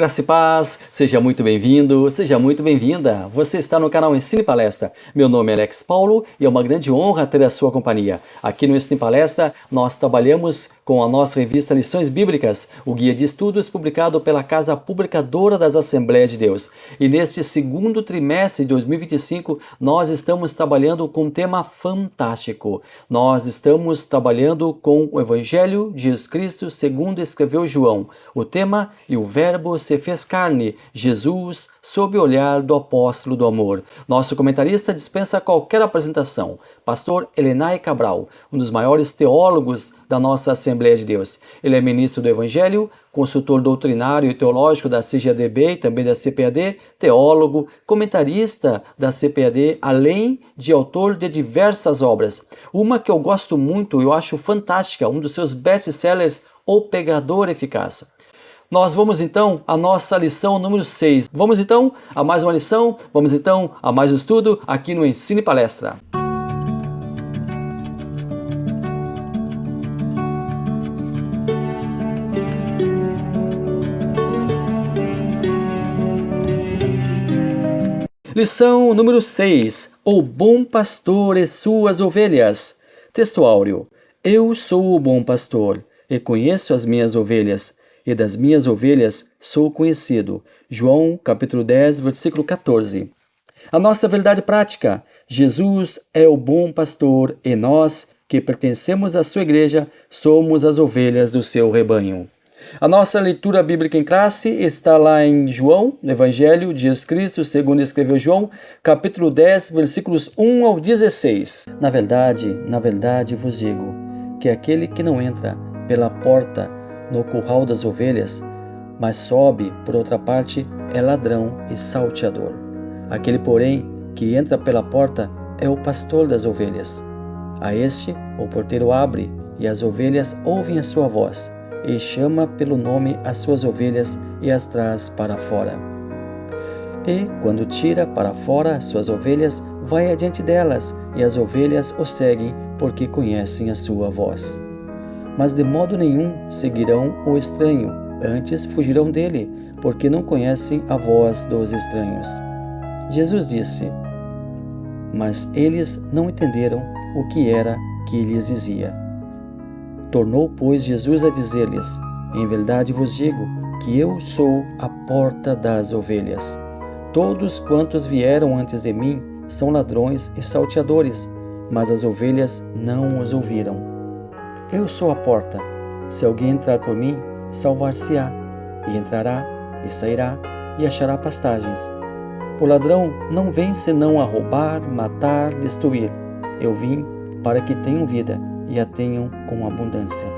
Graça e paz, seja muito bem-vindo, seja muito bem-vinda. Você está no canal Ensine Palestra. Meu nome é Alex Paulo e é uma grande honra ter a sua companhia. Aqui no Ensine Palestra, nós trabalhamos com a nossa revista Lições Bíblicas, o guia de estudos publicado pela Casa Publicadora das Assembleias de Deus. E neste segundo trimestre de 2025, nós estamos trabalhando com um tema fantástico. Nós estamos trabalhando com o Evangelho de Jesus Cristo segundo escreveu João. O tema e o verbo se fez carne, Jesus, sob o olhar do apóstolo do amor. Nosso comentarista dispensa qualquer apresentação, pastor Helenay Cabral, um dos maiores teólogos da nossa Assembleia de Deus. Ele é ministro do Evangelho, consultor doutrinário e teológico da CGADB e também da CPAD, teólogo, comentarista da CPAD, além de autor de diversas obras. Uma que eu gosto muito, eu acho fantástica, um dos seus best-sellers, O Pregador Eficaz. Nós vamos então à nossa lição número 6. Vamos então a mais uma lição, vamos então a mais um estudo aqui no Ensine Palestra. Lição número 6. O bom pastor e suas ovelhas. Texto áureo. Eu sou o bom pastor e conheço as minhas ovelhas, e das minhas ovelhas sou conhecido. João, capítulo 10, versículo 14. A nossa verdade prática. Jesus é o bom pastor e nós, que pertencemos à sua igreja, somos as ovelhas do seu rebanho. A nossa leitura bíblica em classe está lá em João, no Evangelho de Jesus Cristo, segundo escreveu João, capítulo 10, versículos 1 ao 16. Na verdade vos digo, que aquele que não entra pela porta no curral das ovelhas, mas sobe por outra parte, é ladrão e salteador. Aquele, porém, que entra pela porta é o pastor das ovelhas. A este o porteiro abre, e as ovelhas ouvem a sua voz, e chama pelo nome as suas ovelhas e as traz para fora. E, quando tira para fora as suas ovelhas, vai adiante delas, e as ovelhas o seguem, porque conhecem a sua voz. Mas de modo nenhum seguirão o estranho, antes fugirão dele, porque não conhecem a voz dos estranhos. Jesus disse, mas eles não entenderam o que era que lhes dizia. Tornou, pois, Jesus a dizer-lhes, em verdade vos digo, que eu sou a porta das ovelhas. Todos quantos vieram antes de mim são ladrões e salteadores, mas as ovelhas não os ouviram. Eu sou a porta. Se alguém entrar por mim, salvar-se-á, e entrará, e sairá, e achará pastagens. O ladrão não vem senão a roubar, matar, destruir. Eu vim para que tenham vida, e a tenham com abundância.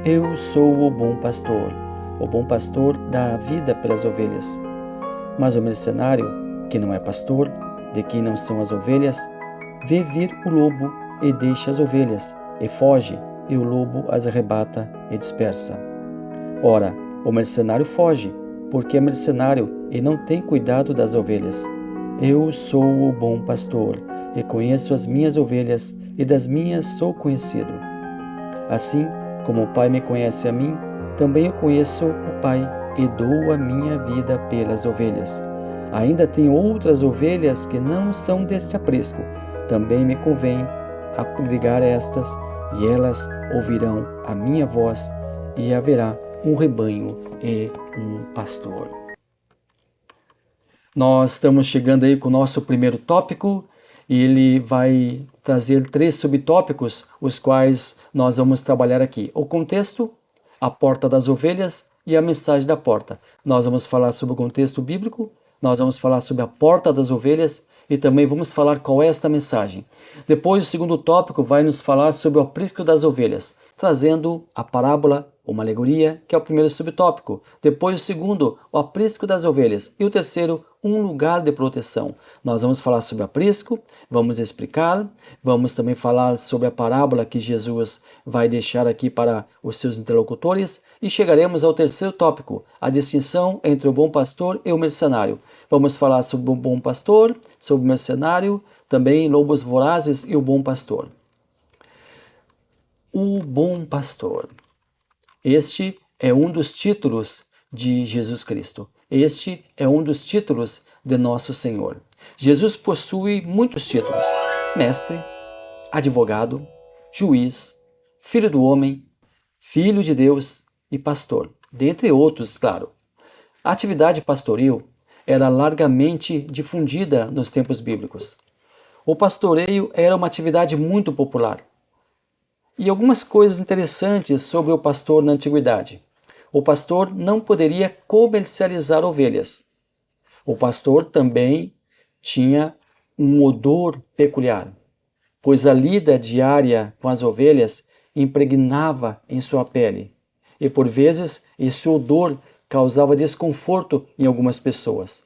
Eu sou o bom pastor dá a vida pelas ovelhas. Mas o mercenário, que não é pastor, de quem não são as ovelhas, vê vir o lobo e deixa as ovelhas, e foge, e o lobo as arrebata e dispersa. Ora, o mercenário foge, porque é mercenário e não tem cuidado das ovelhas. Eu sou o bom pastor, e conheço as minhas ovelhas, e das minhas sou conhecido. Assim como o Pai me conhece a mim, também eu conheço o Pai, e dou a minha vida pelas ovelhas. Ainda tenho outras ovelhas que não são deste aprisco. Também me convém abrigar estas, e elas ouvirão a minha voz, e haverá um rebanho e um pastor. Nós estamos chegando aí com o nosso primeiro tópico, e ele vai trazer 3 subtópicos, os quais nós vamos trabalhar aqui. O contexto, a porta das ovelhas e a mensagem da porta. Nós vamos falar sobre o contexto bíblico, nós vamos falar sobre a porta das ovelhas e também vamos falar qual é esta mensagem. Depois, o segundo tópico vai nos falar sobre o aprisco das ovelhas, trazendo a parábola, uma alegoria, que é o primeiro subtópico. Depois, o segundo, o aprisco das ovelhas. E o terceiro, um lugar de proteção. Nós vamos falar sobre aprisco, vamos explicar, vamos também falar sobre a parábola que Jesus vai deixar aqui para os seus interlocutores e chegaremos ao terceiro tópico, a distinção entre o bom pastor e o mercenário. Vamos falar sobre o bom pastor, sobre o mercenário, também lobos vorazes e o bom pastor. O bom pastor. Este é um dos títulos de Jesus Cristo. Este é um dos títulos de nosso Senhor. Jesus possui muitos títulos: mestre, advogado, juiz, filho do homem, filho de Deus e pastor, dentre outros, claro. A atividade pastoril era largamente difundida nos tempos bíblicos. O pastoreio era uma atividade muito popular. E algumas coisas interessantes sobre o pastor na antiguidade. O pastor não poderia comercializar ovelhas. O pastor também tinha um odor peculiar, pois a lida diária com as ovelhas impregnava em sua pele, e por vezes esse odor causava desconforto em algumas pessoas.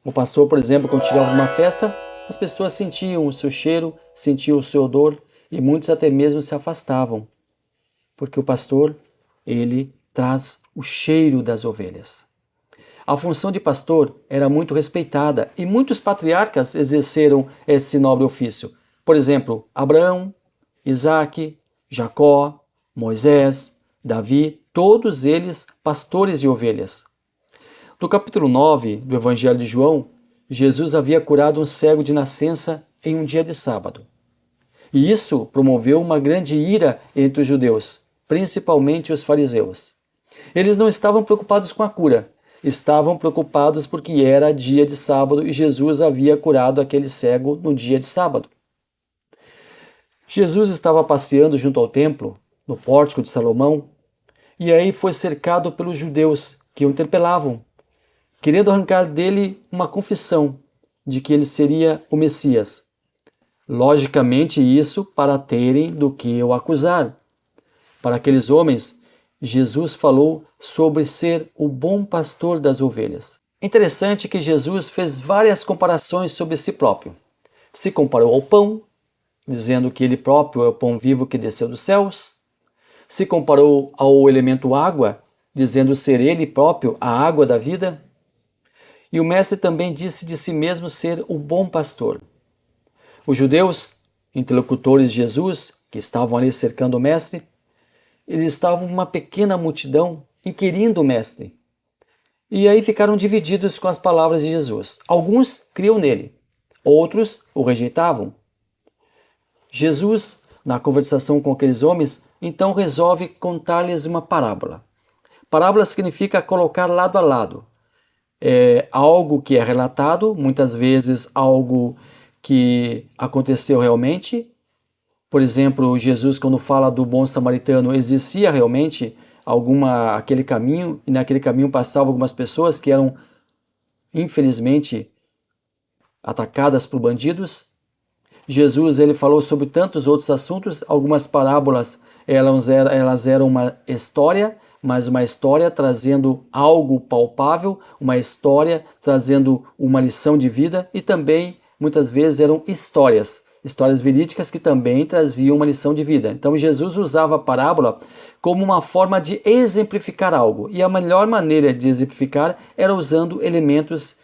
O pastor, por exemplo, quando chegava numa festa, as pessoas sentiam o seu cheiro, sentiam o seu odor, e muitos até mesmo se afastavam, porque o pastor, ele traz o cheiro das ovelhas. A função de pastor era muito respeitada e muitos patriarcas exerceram esse nobre ofício. Por exemplo, Abraão, Isaque, Jacó, Moisés, Davi, todos eles pastores de ovelhas. No capítulo 9 do Evangelho de João, Jesus havia curado um cego de nascença em um dia de sábado. E isso promoveu uma grande ira entre os judeus, principalmente os fariseus. Eles não estavam preocupados com a cura, estavam preocupados porque era dia de sábado e Jesus havia curado aquele cego no dia de sábado. Jesus estava passeando junto ao templo, no pórtico de Salomão, e aí foi cercado pelos judeus que o interpelavam, querendo arrancar dele uma confissão de que ele seria o Messias. Logicamente, isso para terem do que o acusar. Para aqueles homens, Jesus falou sobre ser o bom pastor das ovelhas. É interessante que Jesus fez várias comparações sobre si próprio. Se comparou ao pão, dizendo que ele próprio é o pão vivo que desceu dos céus. Se comparou ao elemento água, dizendo ser ele próprio a água da vida. E o mestre também disse de si mesmo ser o bom pastor. Os judeus, interlocutores de Jesus, que estavam ali cercando o mestre, eles estavam uma pequena multidão inquirindo o mestre. E aí ficaram divididos com as palavras de Jesus. Alguns criam nele, outros o rejeitavam. Jesus, na conversação com aqueles homens, então resolve contar-lhes uma parábola. Parábola significa colocar lado a lado. É algo que é relatado, muitas vezes algo que aconteceu realmente. Por exemplo, Jesus, quando fala do bom samaritano, existia realmente aquele caminho, e naquele caminho passavam algumas pessoas que eram, infelizmente, atacadas por bandidos. Jesus, ele falou sobre tantos outros assuntos. Algumas parábolas, elas eram uma história, mas uma história trazendo algo palpável, uma história trazendo uma lição de vida, e também, muitas vezes, eram histórias verídicas que também traziam uma lição de vida. Então Jesus usava a parábola como uma forma de exemplificar algo, e a melhor maneira de exemplificar era usando elementos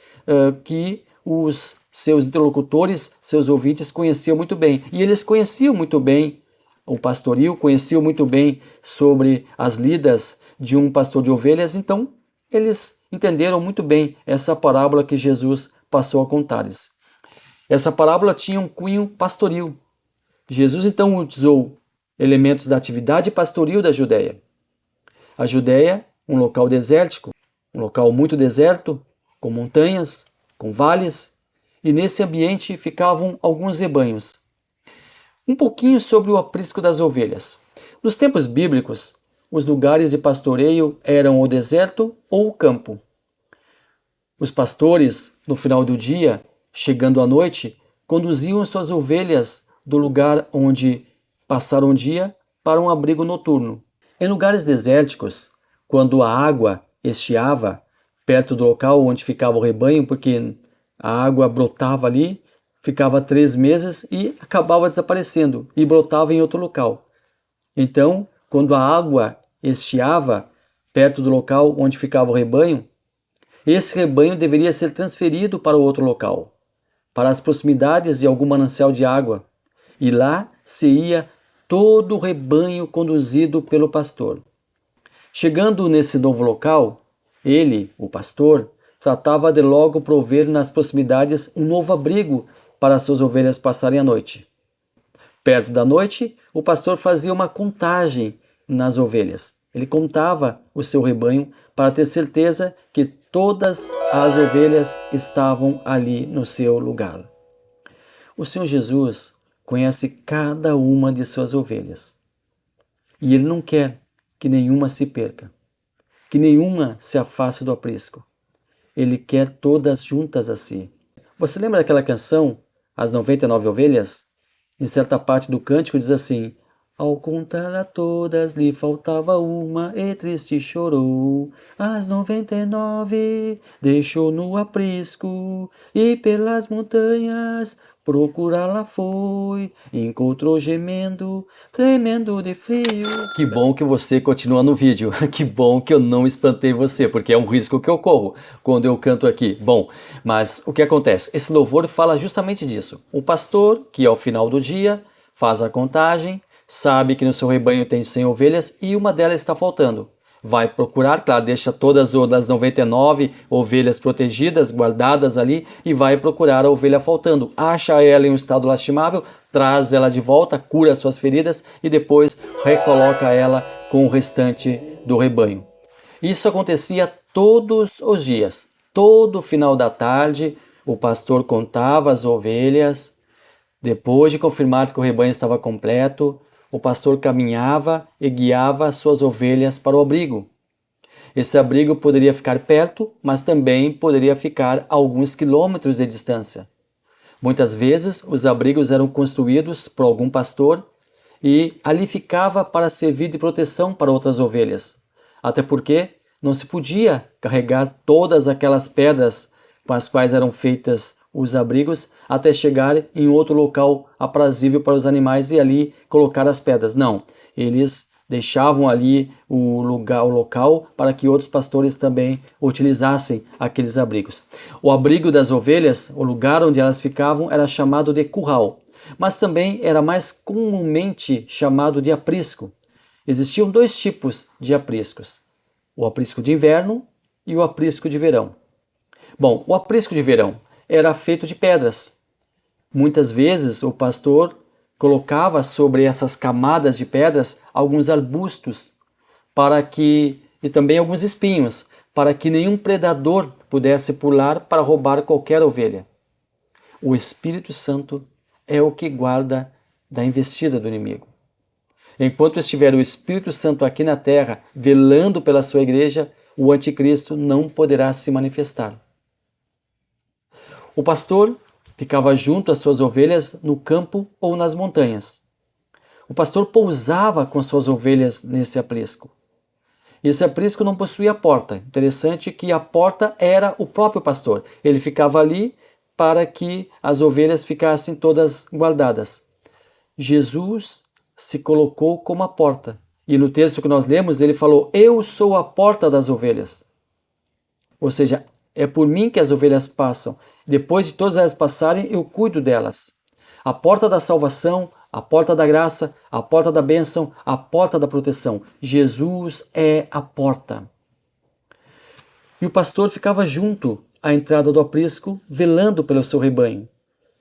que os seus interlocutores, seus ouvintes conheciam muito bem. E eles conheciam muito bem o pastoril, conheciam muito bem sobre as lidas de um pastor de ovelhas, então eles entenderam muito bem essa parábola que Jesus passou a contar-lhes. Essa parábola tinha um cunho pastoril. Jesus então usou elementos da atividade pastoril da Judéia. A Judéia, um local desértico, um local muito deserto, com montanhas, com vales, e nesse ambiente ficavam alguns rebanhos. Um pouquinho sobre o aprisco das ovelhas. Nos tempos bíblicos, os lugares de pastoreio eram o deserto ou o campo. Os pastores, no final do dia, chegando à noite, conduziam suas ovelhas do lugar onde passaram o dia para um abrigo noturno. Em lugares desérticos, quando a água estiava perto do local onde ficava o rebanho, porque a água brotava ali, ficava 3 meses e acabava desaparecendo e brotava em outro local. Então, quando a água estiava perto do local onde ficava o rebanho, esse rebanho deveria ser transferido para outro local, para as proximidades de algum manancial de água, e lá se ia todo o rebanho conduzido pelo pastor. Chegando nesse novo local, Ele, o pastor, tratava de logo prover nas proximidades um novo abrigo para suas ovelhas passarem a noite. Perto da noite, o pastor fazia uma contagem nas ovelhas. Ele contava o seu rebanho para ter certeza que todas as ovelhas estavam ali no seu lugar. O Senhor Jesus conhece cada uma de suas ovelhas. E Ele não quer que nenhuma se perca, que nenhuma se afaste do aprisco. Ele quer todas juntas a si. Você lembra daquela canção, As 99 Ovelhas? Em certa parte do cântico diz assim: ao contar a todas lhe faltava uma e triste chorou. As 99 deixou no aprisco e pelas montanhas procurá-la foi. Encontrou gemendo, tremendo de frio. Que bom que você continua no vídeo. Que bom que eu não espantei você, porque é um risco que eu corro quando eu canto aqui. Bom, mas o que acontece? Esse louvor fala justamente disso. O pastor, que ao final do dia faz a contagem, sabe que no seu rebanho tem 100 ovelhas e uma delas está faltando. Vai procurar, claro, deixa todas as 99 ovelhas protegidas, guardadas ali, e vai procurar a ovelha faltando. Acha ela em um estado lastimável, traz ela de volta, cura suas feridas e depois recoloca ela com o restante do rebanho. Isso acontecia todos os dias. Todo final da tarde, o pastor contava as ovelhas. Depois de confirmar que o rebanho estava completo, o pastor caminhava e guiava as suas ovelhas para o abrigo. Esse abrigo poderia ficar perto, mas também poderia ficar a alguns quilômetros de distância. Muitas vezes, os abrigos eram construídos por algum pastor e ali ficava para servir de proteção para outras ovelhas. Até porque não se podia carregar todas aquelas pedras com as quais eram feitas os abrigos até chegar em outro local aprazível para os animais e ali colocar as pedras. Não, eles deixavam ali o local para que outros pastores também utilizassem aqueles abrigos. O abrigo das ovelhas, o lugar onde elas ficavam, era chamado de curral, mas também era mais comumente chamado de aprisco. Existiam dois tipos de apriscos, o aprisco de inverno e o aprisco de verão. Bom, o aprisco de verão era feito de pedras. Muitas vezes o pastor colocava sobre essas camadas de pedras alguns arbustos e também alguns espinhos, para que nenhum predador pudesse pular para roubar qualquer ovelha. O Espírito Santo é o que guarda da investida do inimigo. Enquanto estiver o Espírito Santo aqui na terra, velando pela sua igreja, o anticristo não poderá se manifestar. O pastor ficava junto às suas ovelhas no campo ou nas montanhas. O pastor pousava com suas ovelhas nesse aprisco. Esse aprisco não possuía porta. Interessante que a porta era o próprio pastor. Ele ficava ali para que as ovelhas ficassem todas guardadas. Jesus se colocou como a porta. E no texto que nós lemos, ele falou: eu sou a porta das ovelhas. Ou seja, é por mim que as ovelhas passam. Depois de todas elas passarem, eu cuido delas. A porta da salvação, a porta da graça, a porta da bênção, a porta da proteção. Jesus é a porta. E o pastor ficava junto à entrada do aprisco, velando pelo seu rebanho.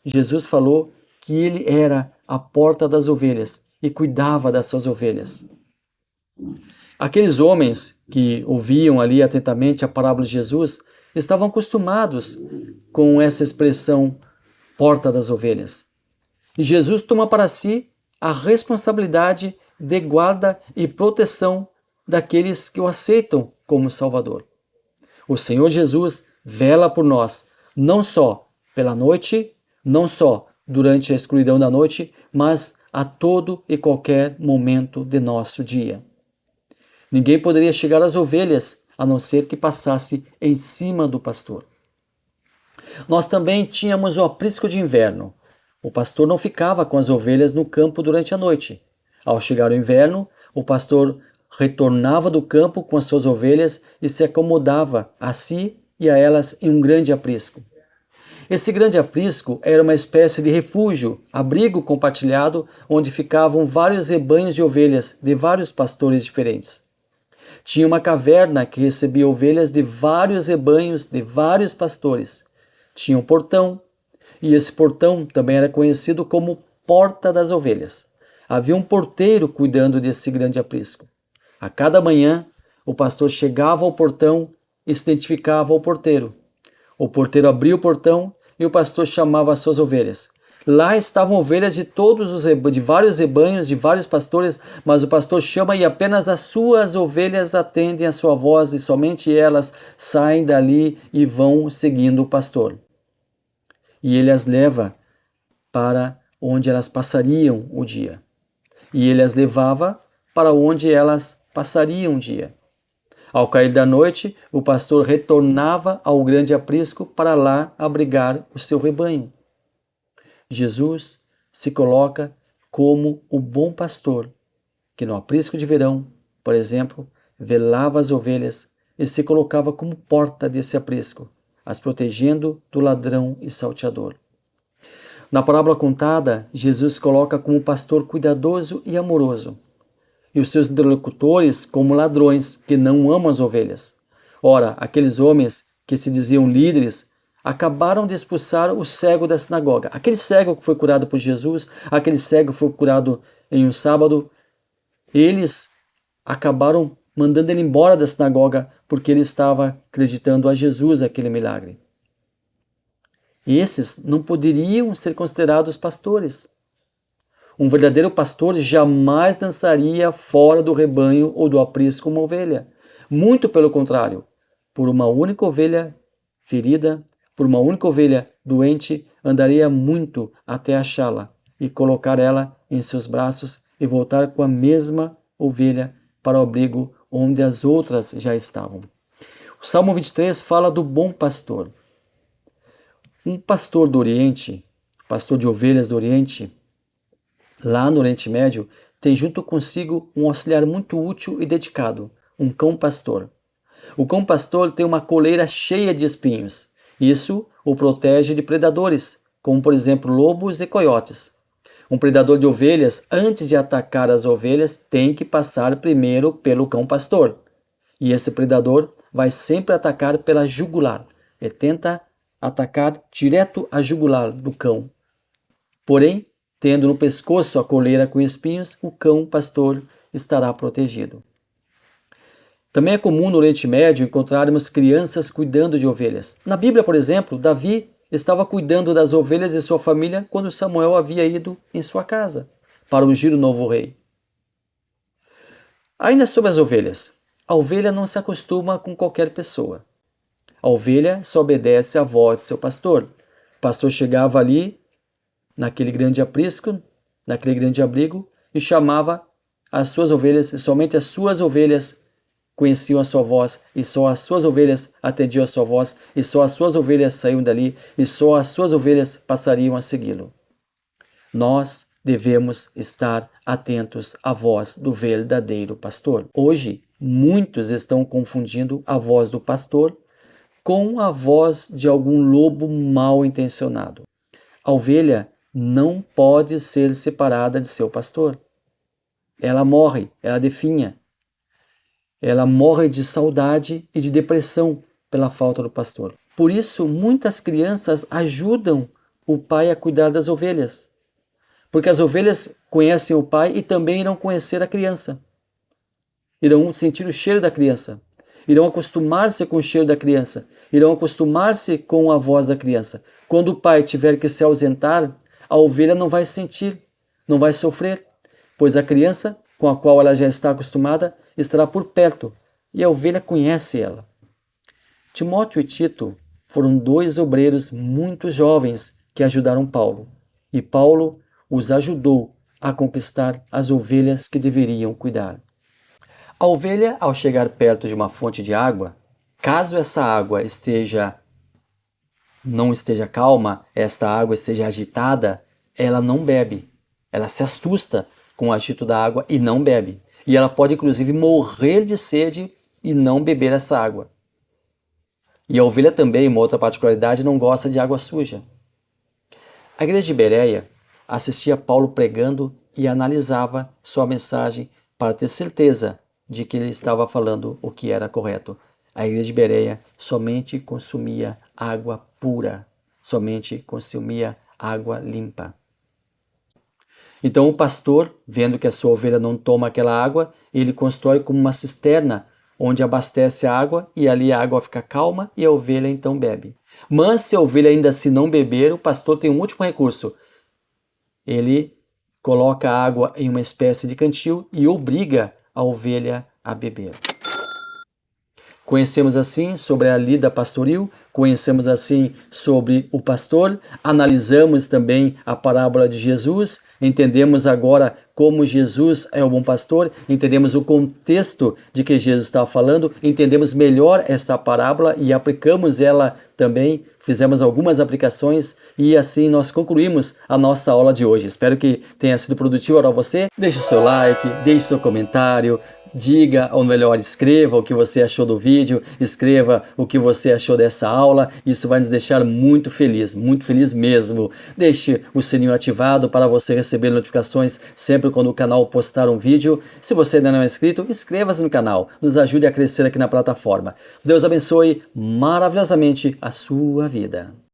Jesus falou que ele era a porta das ovelhas e cuidava das suas ovelhas. Aqueles homens que ouviam ali atentamente a parábola de Jesus estavam acostumados com essa expressão porta das ovelhas. E Jesus toma para si a responsabilidade de guarda e proteção daqueles que o aceitam como Salvador. O Senhor Jesus vela por nós, não só pela noite, não só durante a escuridão da noite, mas a todo e qualquer momento de nosso dia. Ninguém poderia chegar às ovelhas a não ser que passasse em cima do pastor. Nós também tínhamos o aprisco de inverno. O pastor não ficava com as ovelhas no campo durante a noite. Ao chegar o inverno, o pastor retornava do campo com as suas ovelhas e se acomodava a si e a elas em um grande aprisco. Esse grande aprisco era uma espécie de refúgio, abrigo compartilhado, onde ficavam vários rebanhos de ovelhas de vários pastores diferentes. Tinha uma caverna que recebia ovelhas de vários rebanhos, de vários pastores. Tinha um portão, e esse portão também era conhecido como Porta das Ovelhas. Havia um porteiro cuidando desse grande aprisco. A cada manhã, o pastor chegava ao portão e se identificava ao porteiro. O porteiro abria o portão e o pastor chamava as suas ovelhas. Lá estavam ovelhas de vários rebanhos, de vários pastores, mas o pastor chama e apenas as suas ovelhas atendem a sua voz e somente elas saem dali e vão seguindo o pastor. E ele as leva para onde elas passariam o dia. E ele as levava para onde elas passariam o dia. Ao cair da noite, o pastor retornava ao grande aprisco para lá abrigar o seu rebanho. Jesus se coloca como o bom pastor, que no aprisco de verão, por exemplo, velava as ovelhas e se colocava como porta desse aprisco, as protegendo do ladrão e salteador. Na parábola contada, Jesus se coloca como pastor cuidadoso e amoroso, e os seus interlocutores como ladrões que não amam as ovelhas. Ora, aqueles homens que se diziam líderes acabaram de expulsar o cego da sinagoga. Aquele cego que foi curado por Jesus, aquele cego que foi curado em um sábado, eles acabaram mandando ele embora da sinagoga porque ele estava acreditando a Jesus aquele milagre. Esses não poderiam ser considerados pastores. Um verdadeiro pastor jamais dançaria fora do rebanho ou do aprisco como ovelha. Muito pelo contrário, por uma única ovelha ferida, por uma única ovelha doente, andaria muito até achá-la e colocar ela em seus braços e voltar com a mesma ovelha para o abrigo onde as outras já estavam. O Salmo 23 fala do bom pastor. Um pastor do Oriente, pastor de ovelhas do Oriente, lá no Oriente Médio, tem junto consigo um auxiliar muito útil e dedicado, um cão-pastor. O cão-pastor tem uma coleira cheia de espinhos. Isso o protege de predadores, como por exemplo lobos e coiotes. Um predador de ovelhas, antes de atacar as ovelhas, tem que passar primeiro pelo cão-pastor. E esse predador vai sempre atacar pela jugular. Ele tenta atacar direto a jugular do cão. Porém, tendo no pescoço a coleira com espinhos, o cão-pastor estará protegido. Também é comum no Oriente Médio encontrarmos crianças cuidando de ovelhas. Na Bíblia, por exemplo, Davi estava cuidando das ovelhas de sua família quando Samuel havia ido em sua casa para ungir o novo rei. Ainda sobre as ovelhas, a ovelha não se acostuma com qualquer pessoa. A ovelha só obedece à voz de seu pastor. O pastor chegava ali, naquele grande aprisco, naquele grande abrigo, e chamava as suas ovelhas, e somente as suas ovelhas conheciam a sua voz, e só as suas ovelhas atendiam a sua voz, e só as suas ovelhas saíam dali, e só as suas ovelhas passariam a segui-lo. Nós devemos estar atentos à voz do verdadeiro pastor. Hoje, muitos estão confundindo a voz do pastor com a voz de algum lobo mal intencionado. A ovelha não pode ser separada de seu pastor. Ela morre, ela definha. Ela morre de saudade e de depressão pela falta do pastor. Por isso, muitas crianças ajudam o pai a cuidar das ovelhas. Porque as ovelhas conhecem o pai e também irão conhecer a criança. Irão sentir o cheiro da criança. Irão acostumar-se com o cheiro da criança. Irão acostumar-se com a voz da criança. Quando o pai tiver que se ausentar, a ovelha não vai sentir, não vai sofrer, pois a criança, com a qual ela já está acostumada, estará por perto e a ovelha conhece ela. Timóteo e Tito foram dois obreiros muito jovens que ajudaram Paulo, e Paulo os ajudou a conquistar as ovelhas que deveriam cuidar. A ovelha, ao chegar perto de uma fonte de água, caso essa água não esteja calma, esta água esteja agitada, ela não bebe. Ela se assusta com o agito da água e não bebe. E ela pode inclusive morrer de sede e não beber essa água. E a ovelha também, uma outra particularidade, não gosta de água suja. A igreja de Bereia assistia Paulo pregando e analisava sua mensagem para ter certeza de que ele estava falando o que era correto. A igreja de Bereia somente consumia água pura, somente consumia água limpa. Então o pastor, vendo que a sua ovelha não toma aquela água, ele constrói como uma cisterna onde abastece a água e ali a água fica calma e a ovelha então bebe. Mas se a ovelha ainda assim não beber, o pastor tem um último recurso. Ele coloca a água em uma espécie de cantil e obriga a ovelha a beber. Conhecemos assim sobre a lida pastoril, conhecemos assim sobre o pastor, analisamos também a parábola de Jesus, entendemos agora como Jesus é o bom pastor, entendemos o contexto de que Jesus está falando, entendemos melhor essa parábola e aplicamos ela também, fizemos algumas aplicações e assim nós concluímos a nossa aula de hoje. Espero que tenha sido produtivo para você. Deixe o seu like, deixe seu comentário, diga, ou melhor, escreva o que você achou do vídeo, escreva o que você achou dessa aula, isso vai nos deixar muito feliz mesmo. Deixe o sininho ativado para você receber notificações sempre quando o canal postar um vídeo. Se você ainda não é inscrito, inscreva-se no canal, nos ajude a crescer aqui na plataforma. Deus abençoe maravilhosamente a sua vida.